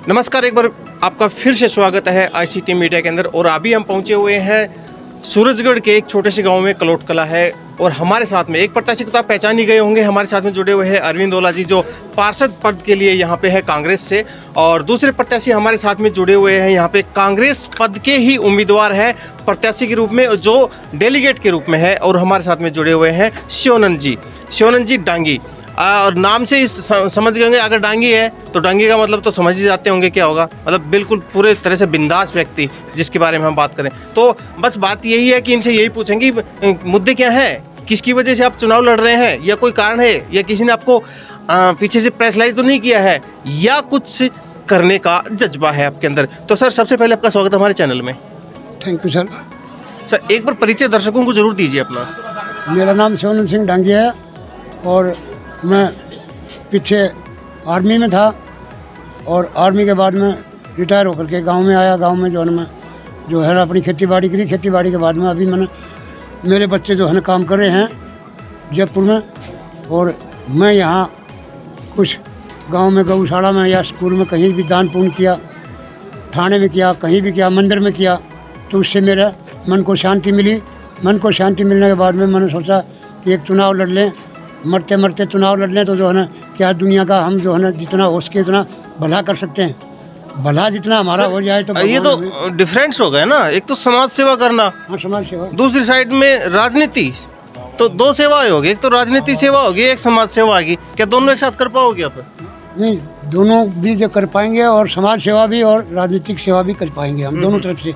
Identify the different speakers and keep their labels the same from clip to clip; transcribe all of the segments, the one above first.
Speaker 1: नमस्कार, एक बार आपका फिर से स्वागत है आईसीटी मीडिया के अंदर। और अभी हम पहुंचे हुए हैं सूरजगढ़ के एक छोटे से गांव में कलोट कला है। और हमारे साथ में एक प्रत्याशी को तो आप पहचान ही गए होंगे, हमारे साथ में जुड़े हुए हैं अरविंद ओला जी, जो पार्षद पद के लिए यहाँ पे है कांग्रेस से। और दूसरे प्रत्याशी हमारे साथ में जुड़े हुए हैं यहाँ पे कांग्रेस पद के ही उम्मीदवार है प्रत्याशी के रूप में, जो डेलीगेट के रूप में है। और हमारे साथ में जुड़े हुए हैं शिवानंद जी डांगी। और नाम से ही समझ गए होंगे, अगर डांगी है तो डांगी का मतलब तो समझ ही जाते होंगे क्या होगा। मतलब बिल्कुल पूरे तरह से बिंदास व्यक्ति जिसके बारे में हम बात करें तो बस बात यही है कि इनसे यही पूछेंगे मुद्दे क्या है, किसकी वजह से आप चुनाव लड़ रहे हैं, या कोई कारण है, या किसी ने आपको पीछे से प्रेशराइज तो नहीं किया है, या कुछ करने का जज्बा है आपके अंदर। तो सर, सबसे पहले आपका स्वागत है हमारे चैनल में।
Speaker 2: Thank you sir.
Speaker 1: सर, एक बार परिचय दर्शकों को जरूर दीजिए अपना।
Speaker 2: मेरा नाम शिवानंद सिंह डांगी है और मैं पीछे आर्मी में था और आर्मी के बाद में रिटायर होकर के गांव में आया। गांव में जो है मैं जो है अपनी खेती बाड़ी करी। खेती बाड़ी के बाद में अभी मेरे बच्चे जो है ना काम कर रहे हैं जयपुर में। और मैं यहाँ कुछ गांव में गौशाला में या स्कूल में कहीं भी दान पुण्य किया, थाने में किया, कहीं भी किया, मंदिर में किया, तो उससे मेरे मन को शांति मिली। मन को शांति मिलने के बाद में मैंने सोचा कि एक चुनाव लड़ लें, मरते मरते चुनाव लड़ लें तो जो है ना क्या दुनिया का हम जो है ना जितना हो सके उतना भला कर सकते हैं। भला जितना हमारा हो जाए तो
Speaker 1: ये तो डिफरेंस हो गया ना, एक तो समाज सेवा करना,
Speaker 2: हाँ समाज सेवा,
Speaker 1: दूसरी साइड में राजनीति। तो दो सेवाएं होगी, एक तो राजनीति सेवा होगी, एक समाज सेवा होगी। क्या दोनों एक साथ कर पाओगे आप?
Speaker 2: नहीं, दोनों भी जो कर पाएंगे और समाज सेवा भी और राजनीतिक सेवा भी कर पाएंगे हम दोनों तरफ से।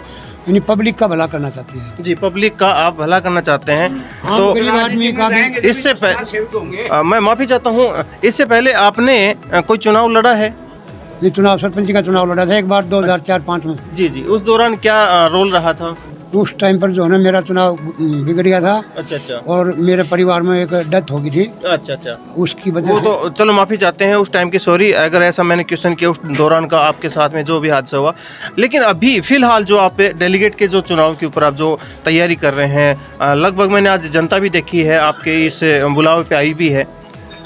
Speaker 2: यानी पब्लिक का भला करना चाहते हैं। जी,
Speaker 1: पब्लिक का आप भला करना चाहते हैं। तो
Speaker 2: गरीब आदमी का भी।
Speaker 1: इससे पहले मैं माफ़ी चाहता हूँ, इससे पहले आपने कोई चुनाव लड़ा है?
Speaker 2: ये चुनाव सरपंच का चुनाव लड़ा था एक बार 2004-05 में।
Speaker 1: जी, उस दौरान क्या रोल रहा था?
Speaker 2: उस टाइम पर जो है ना मेरा चुनाव बिगड़ गया था।
Speaker 1: अच्छा।
Speaker 2: और मेरे परिवार में एक डेथ हो गई थी।
Speaker 1: अच्छा।
Speaker 2: उसकी वजह
Speaker 1: वो तो चलो माफ़ी चाहते हैं उस टाइम की, सॉरी अगर ऐसा मैंने क्वेश्चन किया उस दौरान का आपके साथ में जो भी हादसा हुआ। लेकिन अभी फिलहाल जो आप डेलीगेट के जो चुनाव के ऊपर आप जो तैयारी कर रहे हैं, लगभग मैंने आज जनता भी देखी है आपके इस बुलावे पे आई भी है।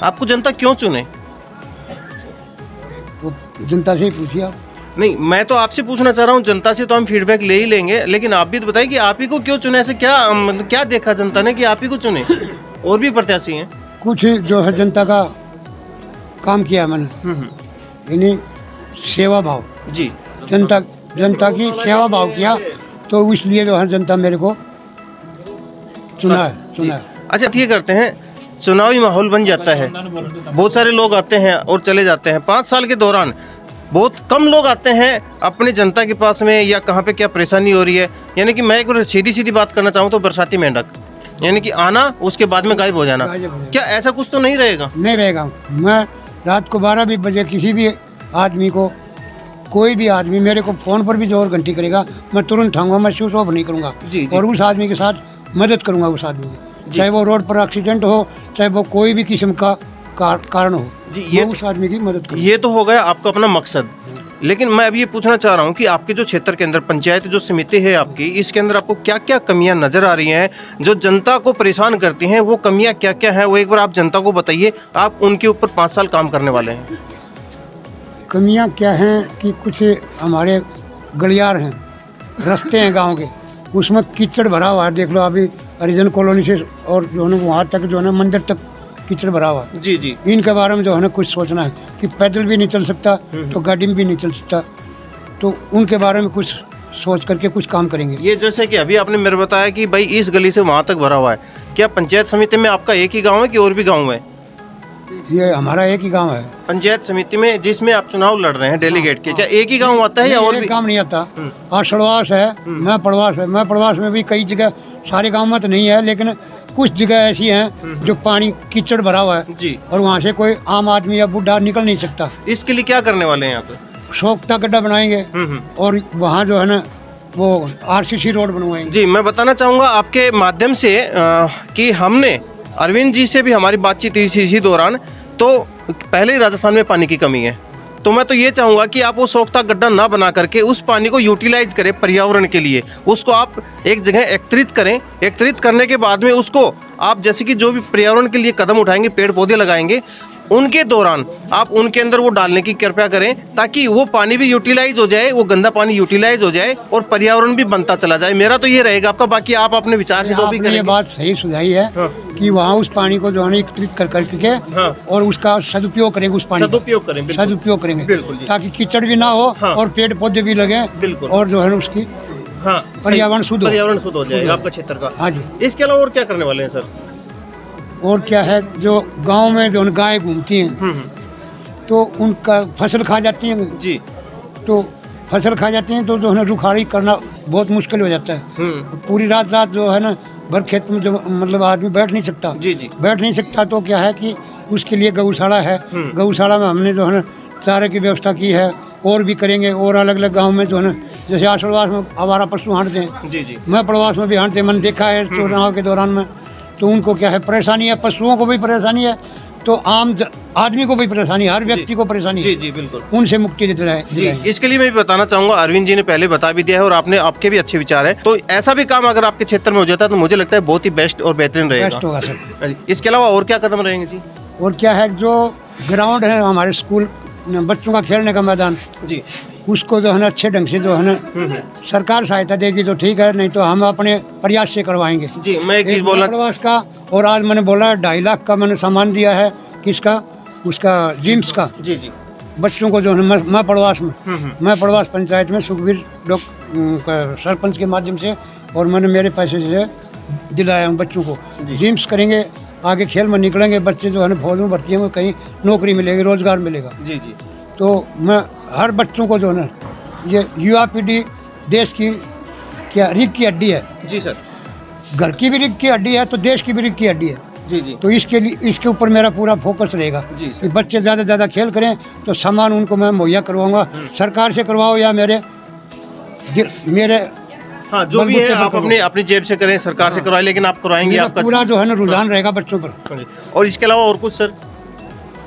Speaker 1: आपको जनता क्यों चुने?
Speaker 2: वो जनता से ही पूछिए आप।
Speaker 1: नहीं, मैं तो आपसे पूछना चाह रहा हूँ, जनता से तो हम फीडबैक ले ही लेंगे, लेकिन आप भी तो बताइए कि आप ही को क्यों चुने? ऐसे क्या मतलब क्या देखा जनता ने कि आप ही को चुने? और भी प्रत्याशी हैं।
Speaker 2: कुछ जो है जनता का काम किया मैंने, यानी सेवा भाव।
Speaker 1: जी,
Speaker 2: जनता की सेवा भाव किया, तो इसलिए जो है जनता मेरे को चुना है।
Speaker 1: अच्छा, ये करते हैं, चुनावी माहौल बन जाता है, बहुत सारे लोग आते हैं और चले जाते हैं। 5 साल के दौरान बहुत कम लोग आते हैं अपनी जनता के पास में, या कहाँ पे क्या परेशानी हो रही है। यानी कि मैं एक बार सीधी बात करना चाहूँ तो बरसाती मेंढक, यानी कि आना उसके बाद में गायब हो जाना। क्या ऐसा कुछ तो नहीं रहेगा?
Speaker 2: नहीं रहेगा। मैं रात को 12 बजे किसी भी आदमी को, कोई भी आदमी मेरे को फ़ोन पर भी जो और घंटी करेगा, मैं तुरंत उठाऊंगा, मैं स्विच ऑफ नहीं करूँगा। और उस आदमी के साथ मदद करूँगा, उस आदमी की, चाहे वो रोड पर एक्सीडेंट हो, चाहे वो कोई भी किस्म का कारण हो
Speaker 1: जी, ये
Speaker 2: उस आदमी की मदद करूँ।
Speaker 1: ये तो हो गया आपका अपना मकसद। लेकिन मैं अब ये पूछना चाह रहा हूँ कि आपके जो क्षेत्र के अंदर पंचायत जो समिति है आपकी, इसके अंदर आपको क्या क्या कमियां नज़र आ रही हैं जो जनता को परेशान करती हैं? वो कमियां क्या क्या हैं, वो एक बार आप जनता को बताइए। आप उनके ऊपर 5 साल काम करने वाले हैं।
Speaker 2: कमियां क्या हैं कि कुछ हमारे गलियार हैं, रास्ते हैं गांव के, उसमें कीचड़ भरा हुआ है। देख लो अभी हरिजन कॉलोनी से और जो है वहाँ तक जो है ना मंदिर तक कीचड़ भरा हुआ।
Speaker 1: जी।
Speaker 2: इनके बारे में जो है ना कुछ सोचना है कि पैदल भी नहीं चल सकता तो गाड़ी में भी नहीं चल सकता, तो उनके बारे में कुछ सोच करके कुछ काम करेंगे।
Speaker 1: ये जैसे कि अभी आपने मेरे बताया कि भाई इस गली से वहाँ तक भरा हुआ है, क्या पंचायत समिति में आपका एक ही गाँव है कि और भी गाँव है?
Speaker 2: ये हमारा एक ही गाँव है।
Speaker 1: पंचायत समिति में जिसमें आप चुनाव लड़ रहे हैं डेलीगेट के, क्या एक ही गाँव आता है या और भी?
Speaker 2: काम नहीं आता। और सड़वास है, मैं पड़वास में भी कई जगह, सारे गाँव में तो नहीं है, लेकिन कुछ जगह ऐसी हैं जो पानी कीचड़ भरा हुआ है
Speaker 1: जी,
Speaker 2: और वहाँ से कोई आम आदमी या बुढ़ा निकल नहीं सकता।
Speaker 1: इसके लिए क्या करने वाले हैं यहाँ पे?
Speaker 2: सोखता गड्ढा बनाएंगे और वहाँ जो है ना वो आरसीसी रोड बनवाएंगे।
Speaker 1: जी, मैं बताना चाहूँगा आपके माध्यम से कि हमने अरविंद जी से भी हमारी बातचीत हुई इसी दौरान, तो पहले ही राजस्थान में पानी की कमी है। तो मैं तो ये चाहूँगा कि आप वो सोखता गड्ढा ना बना करके उस पानी को यूटिलाइज करें पर्यावरण के लिए, उसको आप एक जगह एकत्रित करें। एकत्रित करने के बाद में उसको आप जैसे कि जो भी पर्यावरण के लिए कदम उठाएंगे, पेड़ पौधे लगाएंगे, उनके दौरान आप उनके अंदर वो डालने की कृपया करें, ताकि वो पानी भी यूटिलाइज हो जाए, वो गंदा पानी यूटिलाइज हो जाए और पर्यावरण भी बनता चला जाए। मेरा तो ये रहेगा, आपका बाकी आप अपने विचार से जो भी
Speaker 2: आपने ये
Speaker 1: करेंगे।
Speaker 2: बात सही सुझाई है कि वहाँ उस पानी को जो है ना एकत्रित कर करके
Speaker 1: हाँ।
Speaker 2: और उसका सदुपयोग करेंगे, उस पानी का
Speaker 1: सदुपयोग करें, बिल्कुल।
Speaker 2: सदुपयोग करेंगे,
Speaker 1: बिल्कुल जी।
Speaker 2: ताकि कीचड़ भी ना हो
Speaker 1: हाँ।
Speaker 2: और पेड़ पौधे भी लगे,
Speaker 1: बिल्कुल।
Speaker 2: और जो है ना उसकी
Speaker 1: हाँ,
Speaker 2: पर्यावरण शुद्ध हो।
Speaker 1: पर्यावरण शुद्ध हो जाएगा आपका क्षेत्र का।
Speaker 2: हाँ जी।
Speaker 1: इसके अलावा और क्या करने वाले हैं सर?
Speaker 2: और क्या है, जो गांव में जो गाय घूमती हैं तो उनका फसल खा जाती हैं,
Speaker 1: जी।
Speaker 2: तो फसल खा जाती हैं तो जो है ना रुखाड़ी करना बहुत मुश्किल हो जाता है। पूरी रात रात जो है ना भर खेत में जो मतलब आदमी बैठ नहीं सकता।
Speaker 1: जी जी।
Speaker 2: बैठ नहीं सकता, तो क्या है कि उसके लिए गौशाला है। गौशाला में हमने जो है ना चारे की व्यवस्था की है, और भी करेंगे। और अलग अलग गांव में जो है ना, जैसे आषाढ़ में आवारा पशु हांटते हैं,
Speaker 1: जी जी।
Speaker 2: मैं प्रवास में भी हांटते, मैंने देखा है चुनाव के दौरान में। तो उनको क्या है, परेशानी है, पशुओं को भी परेशानी है, तो आदमी को भी परेशानी है, हर व्यक्ति को परेशानी
Speaker 1: जी
Speaker 2: है।
Speaker 1: जी बिल्कुल
Speaker 2: उनसे मुक्ति देते रहे
Speaker 1: जी। इसके लिए मैं भी बताना चाहूंगा, अरविंद जी ने पहले बता भी दिया है और आपने आपके भी अच्छे विचार हैं। तो ऐसा भी काम अगर आपके क्षेत्र में हो जाता है तो मुझे लगता है बहुत ही बेस्ट और बेहतरीन
Speaker 2: बेस्ट
Speaker 1: रहेगा।
Speaker 2: होगा सर।
Speaker 1: इसके अलावा और क्या कदम रहेंगे जी?
Speaker 2: और क्या है, जो ग्राउंड है हमारे स्कूल बच्चों का खेलने का मैदान,
Speaker 1: जी।
Speaker 2: उसको जो है ना अच्छे ढंग से जो है ना सरकार सहायता देगी तो ठीक है, नहीं तो हम अपने प्रयास से करवाएंगे।
Speaker 1: जी, मैं एक चीज़ बोलना
Speaker 2: प्रवास का, और आज मैंने बोला 2.5 लाख का मैंने सामान दिया है। किसका? उसका जिम्स का।
Speaker 1: जी जी।
Speaker 2: बच्चों को जो है मैं पड़वास पंचायत में सुखबीर सरपंच के माध्यम से, और मैंने मेरे पैसे से दिलाया हूँ बच्चों को। जिम्स करेंगे, आगे खेल में निकलेंगे बच्चे, जो है ना फौज में भर्ती होंगे, कहीं नौकरी मिलेगी, रोजगार मिलेगा।
Speaker 1: जी जी।
Speaker 2: तो मैं हर बच्चों को जो है ना, ये युवा पीढ़ी देश की क्या रीढ़ की हड्डी है।
Speaker 1: जी सर।
Speaker 2: घर की भी रीढ़ की हड्डी है तो देश की भी रीढ़ की हड्डी है।
Speaker 1: जी जी।
Speaker 2: तो इसके लिए, इसके ऊपर मेरा पूरा फोकस रहेगा
Speaker 1: जी
Speaker 2: कि
Speaker 1: सर।
Speaker 2: बच्चे ज़्यादा से ज़्यादा खेल करें, तो सामान उनको मैं मुहैया करवाऊंगा। सरकार से करवाओ या मेरे
Speaker 1: हाँ, जो भी है आप अपने अपनी जेब से करें, सरकार से करवाएं, लेकिन आप करवाएंगे,
Speaker 2: मेरा
Speaker 1: आपका
Speaker 2: पूरा जो है ना रुझान रहेगा बच्चों पर।
Speaker 1: और इसके अलावा और कुछ सर?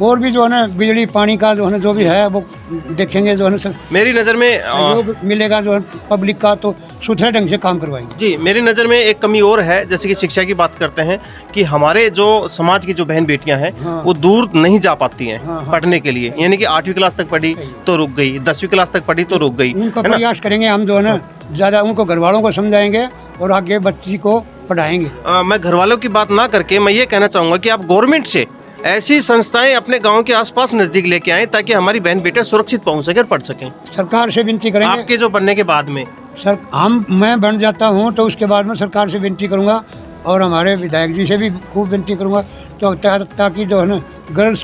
Speaker 2: और भी जो है ना बिजली पानी का जो है ना जो भी है वो देखेंगे, जो है ना सर
Speaker 1: मेरी नज़र में
Speaker 2: सहयोग मिलेगा जो है पब्लिक का, तो सुथरे ढंग से काम करवाएंगे।
Speaker 1: जी, मेरी नज़र में एक कमी और है, जैसे कि शिक्षा की बात करते हैं कि हमारे जो समाज की जो बहन बेटियां हैं वो दूर नहीं जा पाती हैं पढ़ने के लिए, यानी कि 8वीं क्लास तक पढ़ी तो रुक गई, 10वीं क्लास तक पढ़ी तो रुक गई,
Speaker 2: उनका
Speaker 1: है ना?
Speaker 2: प्रयास करेंगे हम, जो है ना ज़्यादा उनको घर वालों को समझाएंगे और आगे बच्ची को पढ़ाएंगे।
Speaker 1: मैं घर वालों की बात ना करके मैं ये कहना चाहूँगा कि आप गवर्नमेंट से ऐसी संस्थाएं अपने गांव के आसपास नज़दीक लेके आएं, ताकि हमारी बहन बेटे सुरक्षित पहुंच सके और पढ़ सकें।
Speaker 2: सरकार से विनती करेंगे,
Speaker 1: आपके जो बनने के बाद में
Speaker 2: सर मैं बन जाता हूँ तो उसके बाद में सरकार से विनती करूँगा, और हमारे विधायक जी से भी खूब विनती करूँगा, तो ताकि जो है ना गर्ल्स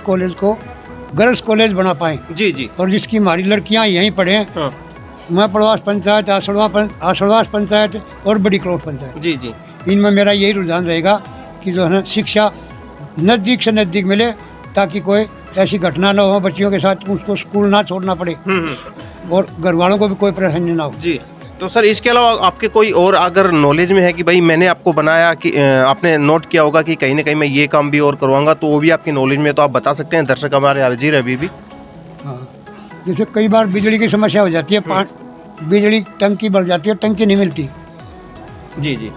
Speaker 2: कॉलेज बना पाएँ।
Speaker 1: जी जी।
Speaker 2: और जिसकी हमारी लड़कियाँ यहीं पढ़ें।
Speaker 1: हाँ।
Speaker 2: मैं पड़वास पंचायत, आषाढ़वास पंचायत और बड़ी करोड़ पंचायत,
Speaker 1: जी जी।
Speaker 2: इनमें मेरा यही रुझान रहेगा कि जो है ना शिक्षा नज़दीक से नज़दीक मिले, ताकि कोई ऐसी घटना ना हो बच्चियों के साथ, उसको स्कूल ना छोड़ना पड़े और घर वालों को भी कोई परेशानी ना हो।
Speaker 1: जी। तो सर इसके अलावा आपके कोई और अगर नॉलेज में है कि भाई मैंने आपको बनाया कि आपने नोट किया होगा कि कहीं ना कहीं मैं ये काम भी और करवाऊंगा, तो वो भी आपकी नॉलेज में, तो आप बता सकते हैं, दर्शक हमारे हाजिर अभी भी।
Speaker 2: हाँ, जैसे कई बार बिजली की समस्या हो जाती है, बिजली टंकी बढ़ जाती है, टंकी नहीं मिलती।
Speaker 1: जी जी।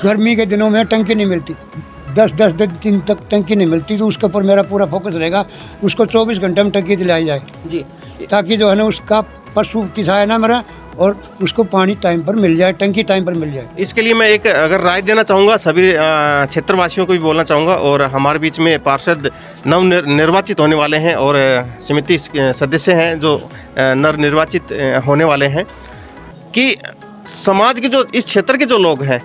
Speaker 2: गर्मी के दिनों में टंकी नहीं मिलती, 10 दिन तक टंकी नहीं मिलती, तो उसके ऊपर मेरा पूरा फोकस रहेगा, उसको 24 घंटे में टंकी दिलाई जाए
Speaker 1: जी, ताकि
Speaker 2: जो है ना उसका पशु किसाए ना मरे, और उसको पानी टाइम पर मिल जाए, टंकी टाइम पर मिल जाए।
Speaker 1: इसके लिए मैं एक अगर राय देना चाहूँगा सभी क्षेत्रवासियों को भी बोलना चाहूँगा, और हमारे बीच में पार्षद निर्वाचित होने वाले हैं और समिति सदस्य हैं जो निर्वाचित होने वाले हैं, कि समाज के जो इस क्षेत्र के जो लोग हैं,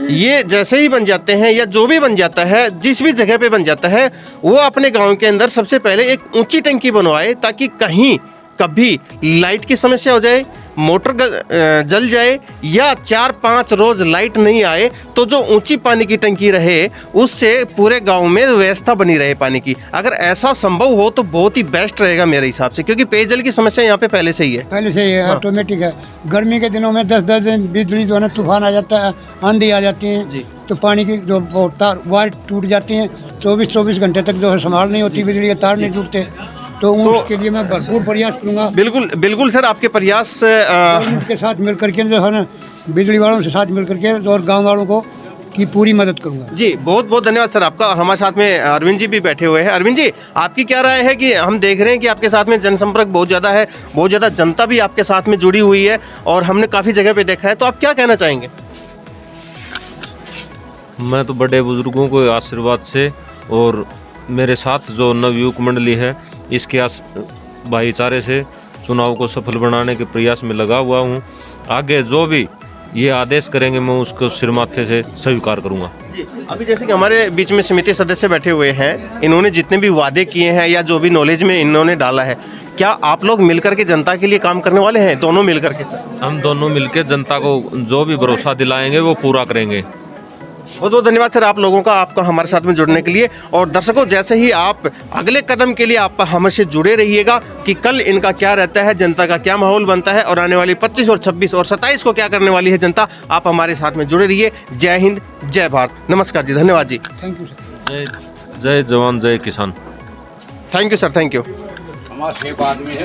Speaker 1: ये जैसे ही बन जाते हैं या जो भी बन जाता है, जिस भी जगह पे बन जाता है, वो अपने गांव के अंदर सबसे पहले एक ऊंची टंकी बनवाए, ताकि कहीं कभी लाइट की समस्या हो जाए, मोटर जल जाए, या 4-5 रोज लाइट नहीं आए, तो जो ऊंची पानी की टंकी रहे, उससे पूरे गांव में व्यवस्था बनी रहे पानी की। अगर ऐसा संभव हो तो बहुत ही बेस्ट रहेगा मेरे हिसाब से, क्योंकि पेयजल की समस्या यहाँ पे पहले से ही है।
Speaker 2: पहले से ही है, ऑटोमेटिक है। गर्मी के दिनों में 10-10 दिन बिजली जो है ना तूफान आ जाता है, आंधी आ जाती है
Speaker 1: जी,
Speaker 2: तो पानी की जो तार वायर टूट जाती हैं, 24 घंटे तक जो है संभाल नहीं होती, बिजली के तार नहीं टूटते, तो उसके लिए मैं भरपूर प्रयास करूँगा।
Speaker 1: बिल्कुल सर, आपके प्रयास
Speaker 2: गवर्नमेंट के साथ मिल करके जो है ना, बिजली वालों के साथ मिल करके और गांव वालों को की पूरी मदद करूँगा।
Speaker 1: जी बहुत बहुत धन्यवाद सर आपका। और हमारे साथ में अरविंद जी भी बैठे हुए हैं। अरविंद जी, आपकी क्या राय है कि हम देख रहे हैं कि आपके साथ में जनसंपर्क बहुत ज़्यादा है, बहुत ज़्यादा जनता भी आपके साथ में जुड़ी हुई है और हमने काफ़ी जगह पे देखा है, तो आप क्या कहना चाहेंगे?
Speaker 3: मैं तो बड़े बुजुर्गों के आशीर्वाद से और मेरे साथ जो नवयुवक मंडली है इसके भाईचारे से चुनाव को सफल बनाने के प्रयास में लगा हुआ हूँ। आगे जो भी ये आदेश करेंगे मैं उसको सिर माथे से स्वीकार करूँगा।
Speaker 1: जी, अभी जैसे कि हमारे बीच में समिति सदस्य बैठे हुए हैं, इन्होंने जितने भी वादे किए हैं या जो भी नॉलेज में इन्होंने डाला है, क्या आप लोग मिलकर के जनता के लिए काम करने वाले हैं? दोनों मिलकर के सर?
Speaker 3: हम दोनों मिलकर जनता को जो भी भरोसा दिलाएंगे वो पूरा करेंगे।
Speaker 1: बहुत बहुत धन्यवाद सर आप लोगों का, आपका हमारे साथ में जुड़ने के लिए। और दर्शकों, जैसे ही आप अगले कदम के लिए आप हमसे जुड़े रहिएगा कि कल इनका क्या रहता है, जनता का क्या माहौल बनता है और आने वाली 25 और 26 और 27 को क्या करने वाली है जनता, आप हमारे साथ में जुड़े रहिए। जय हिंद, जय भारत। नमस्कार जी, धन्यवाद जी।
Speaker 2: Thank you sir.
Speaker 3: जय जय जवान जय किसान।
Speaker 1: Thank you sir, thank you.
Speaker 4: हमारा 6 आदमी है।